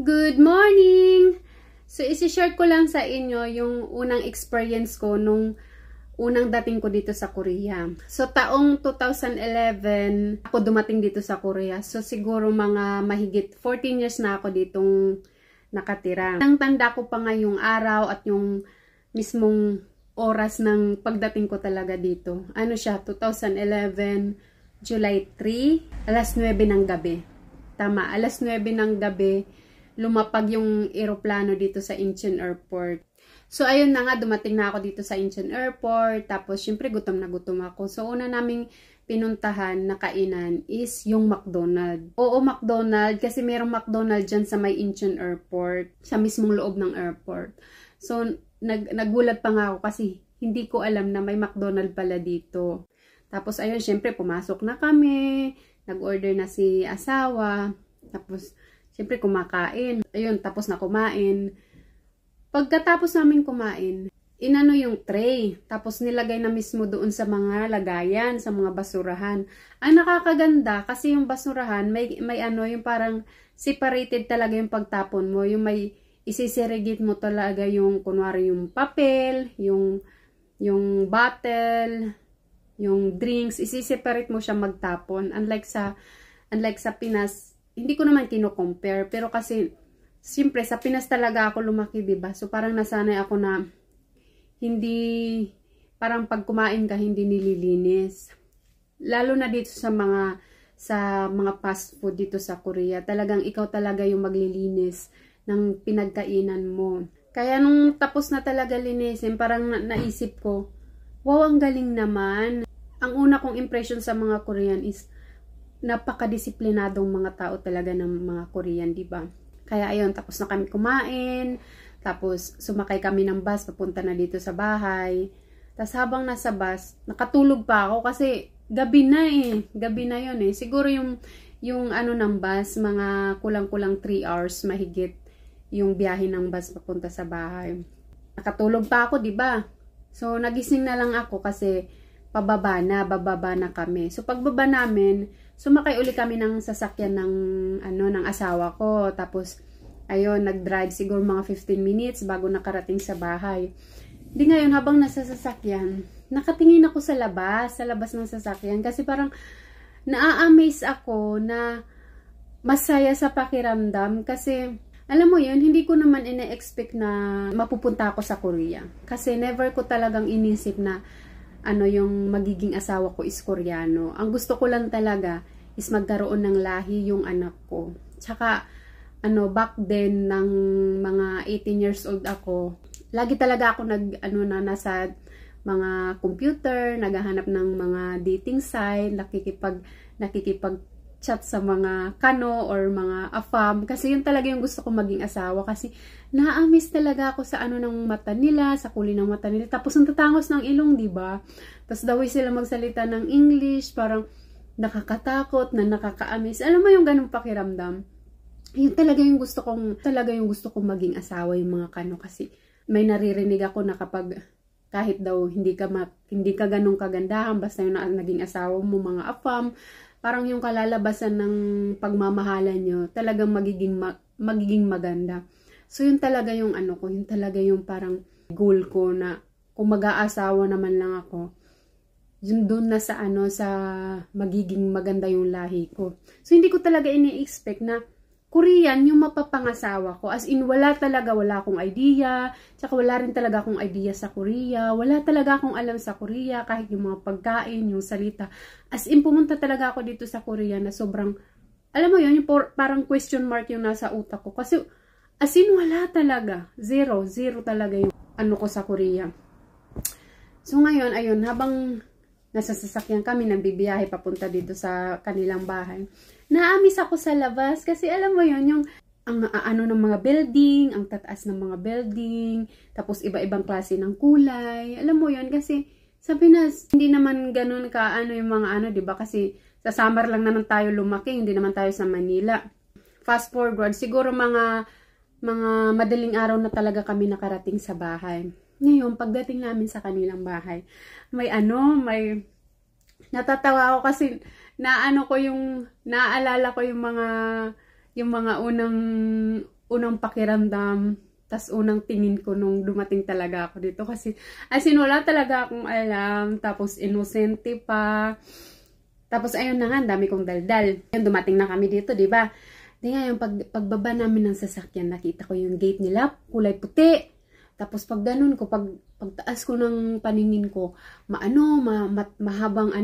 Good morning! So, isi-share ko lang sa inyo yung unang experience ko nung unang dating ko dito sa Korea. So, taong 2011, ako dumating dito sa Korea. So, siguro mga mahigit 14 years na ako ditong nakatira. Ang tanda ko pa nga yung araw at yung mismong oras ng pagdating ko talaga dito. Ano siya? 2011, July 3, alas 9 ng gabi. Tama, alas 9 ng gabi. Lumapag yung eroplano dito sa Incheon Airport. So, ayun na nga, dumating na ako dito sa Incheon Airport. Tapos, syempre, gutom na gutom ako. So, una naming pinuntahan na kainan is yung McDonald's. Oo, McDonald's, kasi merong McDonald's dyan sa may Incheon Airport. Sa mismong loob ng airport. So, nagulat pa nga ako kasi hindi ko alam na may McDonald's pala dito. Tapos, ayun, syempre, pumasok na kami. Nag-order na si asawa. Tapos, siyempre kumakain. Ayun, tapos na kumain. Pagkatapos namin kumain, inano yung tray. Tapos nilagay na mismo doon sa mga lagayan, sa mga basurahan. Ang nakakaganda kasi yung basurahan, may ano, yung parang separated talaga yung pagtapon mo. Yung may isisirigit mo talaga yung, kunwari yung papel, yung bottle, yung drinks, isiseparate mo siya magtapon. Unlike sa Pinas, hindi ko naman kino-compare, pero kasi siyempre sa Pinas talaga ako lumaki, 'di ba? So parang nasanay ako na hindi, parang pag kumain ka hindi nililinis. Lalo na dito sa mga fast food dito sa Korea, talagang ikaw talaga yung maglilinis ng pinagkainan mo. Kaya nung tapos na talaga linisin, parang naisip ko, wow, ang galing naman. Ang una kong impression sa mga Korean is napakadisiplinadong mga tao talaga ng mga Korean, di ba? Kaya ayun, tapos na kami kumain, tapos sumakay kami ng bus papunta na dito sa bahay. Tapos habang nasa bus, nakatulog pa ako kasi gabi na eh. Gabi na yun eh. Siguro yung ano ng bus, mga kulang-kulang 3 hours mahigit yung biyahe ng bus papunta sa bahay. Nakatulog pa ako, di ba? So nagising na lang ako kasi bababa na kami. So pagbaba namin, sumakay uli kami ng sasakyan ng asawa ko. Tapos ayun, nag-drive siguro mga 15 minutes bago nakarating sa bahay. Di ngayon, habang nasa sasakyan, nakatingin ako sa labas ng sasakyan kasi parang naa-amaze ako na masaya sa pakiramdam kasi alam mo yun, hindi ko naman ina-expect na mapupunta ako sa Korea. Kasi never ko talagang inisip na ano yung magiging asawa ko is Koreano. Ang gusto ko lang talaga is magkaroon ng lahi yung anak ko. Tsaka, back then, ng mga 18 years old ako, lagi talaga ako nasa mga computer, naghahanap ng mga dating site, nakikipag-chat sa mga kano or mga afam. Kasi yun talaga yung gusto ko maging asawa. Kasi na-miss talaga ako sa ng mata nila, sa kulay ng mata nila. Tapos ang tatangos ng ilong, diba? Tapos daway sila magsalita ng English, parang nakakatakot, na nakaka-amaze. Alam mo yung ganung pakiramdam? Yun talaga yung gusto kong maging asawa, yung mga kano. Kasi may naririnig ako na kapag kahit daw hindi ka ganung kagandahan, basta yung naging asawa mo, mga afam, parang yung kalalabasan ng pagmamahalan nyo, talagang magiging maganda. So, yun talaga yung yun talaga yung parang goal ko na kung mag-aasawa naman lang ako, yun doon na sa sa magiging maganda yung lahi ko. So, hindi ko talaga ini-expect na Korean yung mapapangasawa ko. As in, wala akong idea. Tsaka wala rin talaga akong idea sa Korea. Wala talaga akong alam sa Korea, kahit yung mga pagkain, yung salita. As in, pumunta talaga ako dito sa Korea na sobrang, alam mo yun, yung parang question mark yung nasa utak ko. Kasi, as in, wala talaga. Zero talaga yung ko sa Korea. So ngayon, ayun, habang nasa sasakyan kami, nagbibiyahe papunta dito sa kanilang bahay, naamis ako sa labas kasi alam mo yun, yung ng mga building, ang tataas ng mga building, tapos iba-ibang klase ng kulay. Alam mo yun, kasi sa Pinas, hindi naman ganun ka yung mga diba? Kasi sa summer lang naman tayo lumaki, hindi naman tayo sa Manila. Fast forward, siguro mga madaling araw na talaga kami nakarating sa bahay. Ngayon, pagdating namin sa kanilang bahay, may natatawa ako kasi naalala ko yung mga unang pakiramdam, tas unang tingin ko nung dumating talaga ako dito. Kasi, as in, wala talaga akong alam. Tapos, inosente pa. Tapos, ayun na nga, dami kong daldal. Ayun, dumating na kami dito, di ba? Di nga, yung pagbaba namin ng sasakyan, nakita ko yung gate nila, kulay puti. Tapos, pag ganun ko, pagtaas ko ng paningin ko, mahabang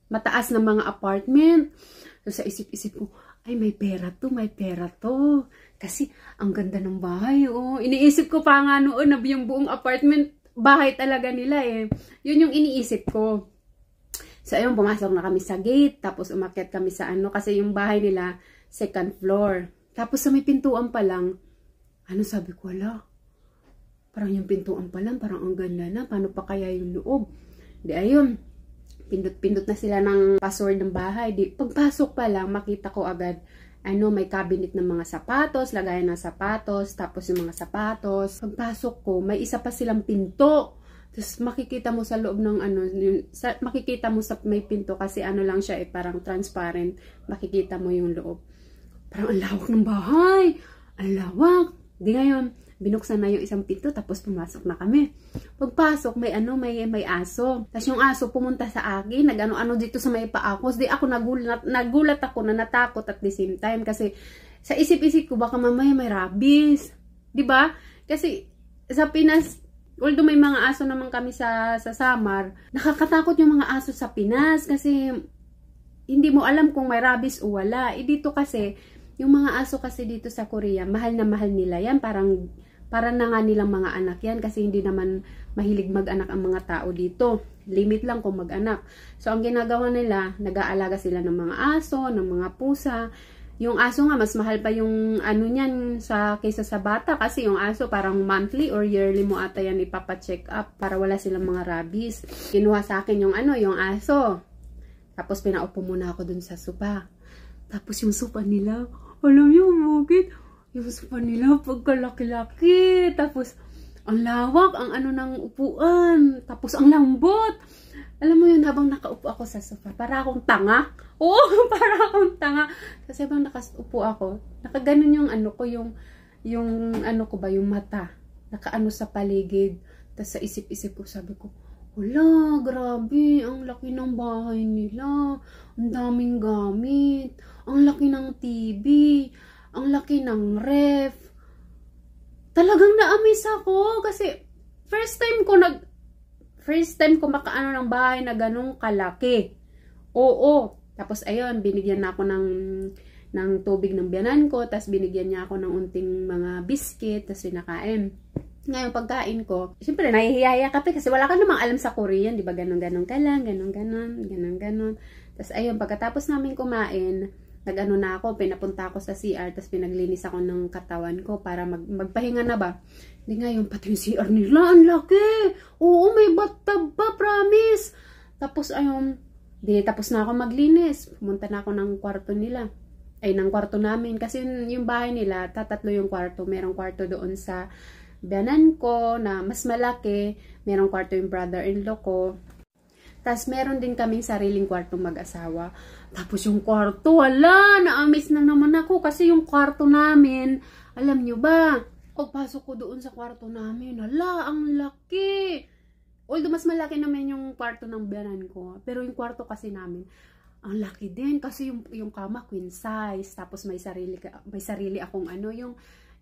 mataas na mga apartment. So, sa isip-isip ko, ay, may pera to. Kasi, ang ganda ng bahay, oh. Iniisip ko pa nga noon na yung buong apartment, bahay talaga nila, eh. Yun yung iniisip ko. So, ayun, pumasok na kami sa gate, tapos umakyat kami sa kasi yung bahay nila, second floor. Tapos, sa may pintuan pa lang, sabi ko, wala. Parang yung pintuan pa lang, parang ang ganda na. Paano pa kaya yung loob? Di, ayun. Pindot-pindot na sila ng password ng bahay. Di, pagpasok pa lang, makita ko agad, may cabinet ng mga sapatos, lagayan ng sapatos, tapos yung mga sapatos. Pagpasok ko, may isa pa silang pinto. Tapos makikita mo sa loob ng makikita mo sa may pinto kasi lang siya, parang transparent. Makikita mo yung loob. Parang ang lawak ng bahay. Ang lawak. Di ngayon, binuksan na yung isang pinto, tapos pumasok na kami. Pagpasok, may aso. Tapos yung aso pumunta sa akin, nag-ano dito sa may paa ko. Di ako nagulat ako na natakot at the same time. Kasi sa isip-isip ko, baka mamaya may rabies. Di ba? Kasi sa Pinas, although may mga aso naman kami sa Samar, nakakatakot yung mga aso sa Pinas kasi hindi mo alam kung may rabies o wala. Dito kasi, yung mga aso kasi dito sa Korea, mahal na mahal nila yan. Para na nga nilang mga anak yan kasi hindi naman mahilig mag-anak ang mga tao dito. Limit lang kung mag-anak. So, ang ginagawa nila, nag-aalaga sila ng mga aso, ng mga pusa. Yung aso nga, mas mahal pa yung niyan kaysa sa bata kasi yung aso parang monthly or yearly mo ata yan ipapa-check up para wala silang mga rabies. Kinuha sa akin yung yung aso. Tapos pinaupo muna ako dun sa sopa. Tapos yung sopa nila, alam niyo bakit? Yung sopa nila pagkalaki-laki. Tapos ang lawak, ang ng upuan. Tapos ang lambot. Alam mo yun, habang nakaupo ako sa sofa, para akong tanga. Oo, para akong tanga. Kasi habang nakaupo ako, nakaganon yung ko, yung yung mata. Nakaano sa paligid. Tapos sa isip-isip ko, sabi ko, wala, grabe, ang laki ng bahay nila. Ang daming gamit. Ang laki ng TV. Ang laki ng ref. Talagang na-amaze ako kasi first time ko makaano ng bahay na ganung kalaki. Oo. Tapos ayun, binigyan na ako ng tubig ng biyanan ko, tapos binigyan niya ako ng unting mga biscuit, tapos pinakain. Ngayon, pagkain ko, siyempre, nahihiya ka kasi wala ka namang alam sa Korean, di ba? Ganon-ganon ka lang, ganon-ganon. Tapos ayun, pagkatapos namin kumain, na ako, pinapunta ako sa CR, tapos pinaglinis ako ng katawan ko para magpahinga na ba. Hindi nga yung pati yung CR nila, ang laki! Oo, may bathtub pa, promise! Tapos ayun, tapos na ako maglinis. Pumunta na ako ng kwarto nila. Ng kwarto namin. Kasi yung bahay nila, tatatlo yung kwarto. Merong kwarto doon sa biyanan ko na mas malaki. Merong kwarto yung brother-in-law ko. Tapos, meron din kaming sariling kwartong mag-asawa. Tapos, yung kwarto, wala, na-amaze na naman ako. Kasi yung kwarto namin, alam nyo ba, pagpasok ko doon sa kwarto namin, hala, ang laki. Although, mas malaki naman yung kwarto ng biyanan ko. Pero yung kwarto kasi namin, ang laki din. Kasi yung kama, queen size. Tapos, may sarili akong yung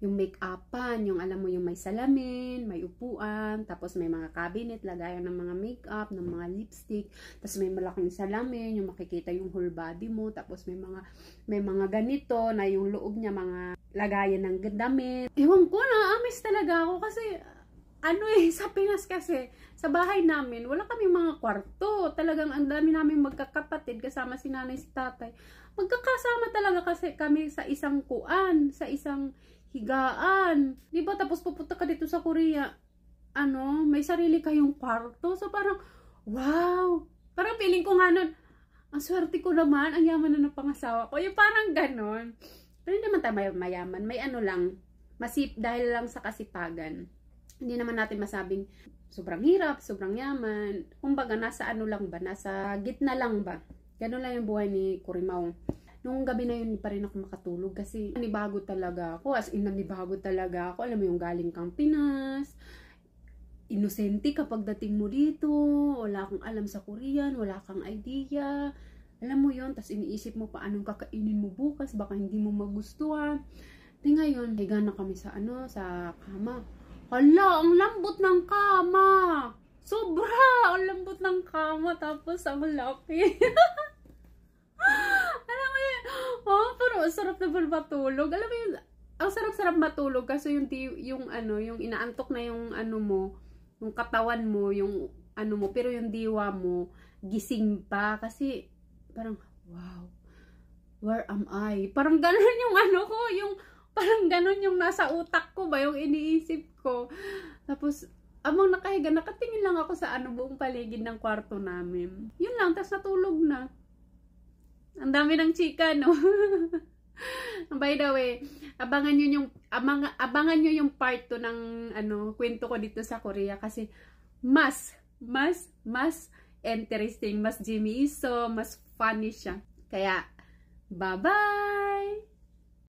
make-upan, yung alam mo yung may salamin, may upuan, tapos may mga cabinet, lagayan ng mga make-up, ng mga lipstick, tapos may malaking salamin, yung makikita yung whole body mo, tapos may mga ganito na yung loob niya mga lagayan ng damit. Ewan ko, na-amaze talaga ako kasi sa Pinas kasi, sa bahay namin, wala kaming mga kwarto. Talagang ang dami namin magkakapatid kasama si nanay, si tatay. Magkakasama talaga kasi kami sa isang kuan, sa isang higaan. Diba? Tapos pupunta ka dito sa Korea, may sarili kayong kwarto. So parang, wow! Parang feeling ko nga nun, ang swerte ko naman, ang yaman na ng pangasawa ko. Yung parang ganon. Pero hindi naman tayo mayaman. May lang, dahil lang sa kasipagan. Hindi naman natin masabing sobrang hirap, sobrang yaman. Kumbaga, nasa lang ba? Nasa gitna lang ba? Ganon lang yung buhay ni Kurimaw. nung gabi na yun, pa rin ako makatulog kasi nanibago talaga ako. As in, nanibago talaga ako. Alam mo yung galing kang Pinas, inosente kapag dating mo dito, wala kang alam sa Korean, wala kang idea. Alam mo yun, tas iniisip mo pa anong kakainin mo bukas, baka hindi mo magustuhan. Di ngayon, higa na kami sa sa kama. Hala, ang lambot ng kama! Sobra! Ang lambot ng kama, tapos ang laki. Alam mo yun, pero sarap na matulog. Alam mo yun, ang sarap-sarap matulog kasi yung inaantok na yung mo, yung katawan mo, yung mo, pero yung diwa mo, gising pa kasi parang, wow, where am I? Parang ganun yung ko, parang ganun yung nasa utak ko ba, yung iniisip ko. Tapos, amang nakahiga, nakatingin lang ako sa buong paligid ng kwarto namin. Yun lang, tapos natulog na. Ang dami ng chika, no? By the way, abangan nyo yung part 2 ng kwento ko dito sa Korea kasi mas interesting, mas Jimmy Iso, mas funny siya. Kaya, bye-bye!